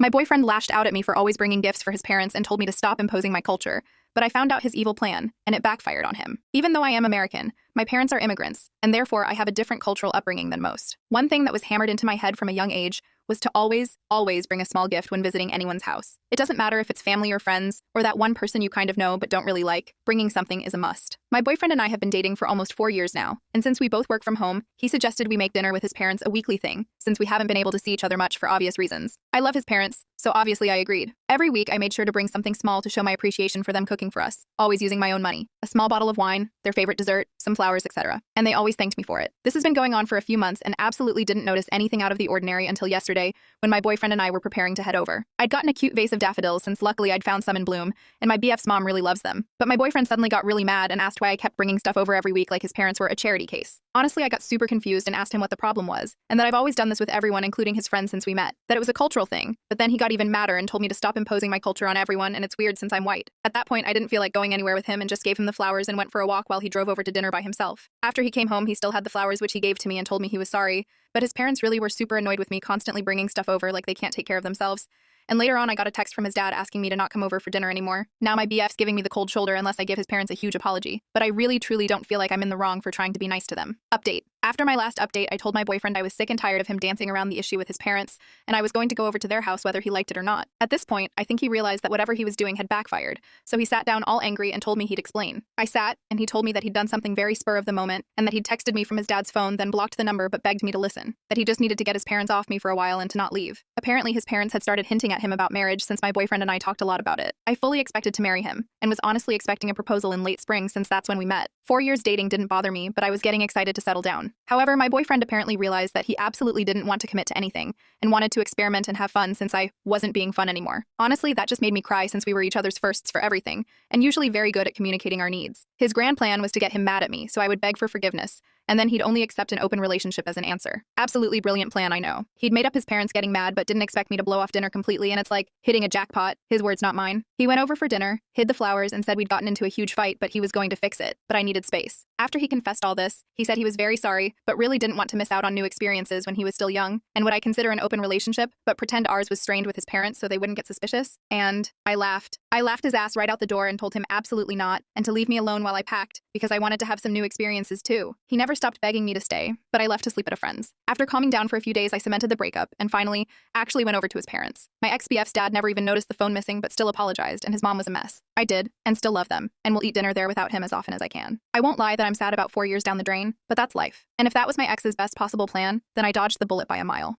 My boyfriend lashed out at me for always bringing gifts for his parents and told me to stop imposing my culture, but I found out his evil plan, and it backfired on him. Even though I am American, my parents are immigrants, and therefore I have a different cultural upbringing than most. One thing that was hammered into my head from a young age was to always bring a small gift when visiting anyone's house. It doesn't matter if it's family or friends, or that one person you kind of know but don't really like, bringing something is a must. My boyfriend and I have been dating for almost 4 years now, and since we both work from home, he suggested we make dinner with his parents a weekly thing, since we haven't been able to see each other much for obvious reasons. I love his parents, so obviously I agreed. Every week I made sure to bring something small to show my appreciation for them cooking for us, always using my own money. A small bottle of wine, their favorite dessert, some flowers, etc. And they always thanked me for it. This has been going on for a few months and absolutely didn't notice anything out of the ordinary until yesterday when my boyfriend and I were preparing to head over. I'd gotten a cute vase of daffodils since luckily I'd found some in bloom, and my BF's mom really loves them. But my boyfriend suddenly got really mad and asked why I kept bringing stuff over every week like his parents were a charity case. Honestly, I got super confused and asked him what the problem was, and that I've always done this with everyone, including his friends, since we met. That it was a cultural thing, but then he got even madder and told me to stop imposing my culture on everyone, and it's weird since I'm white. At that point, I didn't feel like going anywhere with him and just gave him the flowers and went for a walk while he drove over to dinner by himself. After he came home, he still had the flowers which he gave to me and told me he was sorry, but his parents really were super annoyed with me constantly bringing stuff over like they can't take care of themselves. And later on, I got a text from his dad asking me to not come over for dinner anymore. Now my BF's giving me the cold shoulder unless I give his parents a huge apology. But I really, truly don't feel like I'm in the wrong for trying to be nice to them. Update. After my last update, I told my boyfriend I was sick and tired of him dancing around the issue with his parents, and I was going to go over to their house whether he liked it or not. At this point, I think he realized that whatever he was doing had backfired, so he sat down all angry and told me he'd explain. I sat, and he told me that he'd done something very spur of the moment, and that he'd texted me from his dad's phone, then blocked the number but begged me to listen. That he just needed to get his parents off me for a while and to not leave. Apparently his parents had started hinting at him about marriage since my boyfriend and I talked a lot about it. I fully expected to marry him, and was honestly expecting a proposal in late spring since that's when we met. 4 years dating didn't bother me, but I was getting excited to settle down. However, my boyfriend apparently realized that he absolutely didn't want to commit to anything, and wanted to experiment and have fun since I wasn't being fun anymore. Honestly, that just made me cry since we were each other's firsts for everything, and usually very good at communicating our needs. His grand plan was to get him mad at me, so I would beg for forgiveness, and then he'd only accept an open relationship as an answer. Absolutely brilliant plan, I know. He'd made up his parents getting mad but didn't expect me to blow off dinner completely, and it's like hitting a jackpot. His words, not mine. He went over for dinner, hid the flowers, and said we'd gotten into a huge fight, but he was going to fix it, but I needed space. After he confessed all this, he said he was very sorry, but really didn't want to miss out on new experiences when he was still young, and would I consider an open relationship, but pretend ours was strained with his parents so they wouldn't get suspicious? And I laughed. I laughed his ass right out the door and told him absolutely not, and to leave me alone while I packed, because I wanted to have some new experiences too. He never stopped begging me to stay, but I left to sleep at a friend's. After calming down for a few days, I cemented the breakup, and finally, actually went over to his parents. My ex-BF's dad never even noticed the phone missing, but still apologized, and his mom was a mess. I did, and still love them, and will eat dinner there without him as often as I can. I won't lie that I'm sad about 4 years down the drain, but that's life. And if that was my ex's best possible plan, then I dodged the bullet by a mile.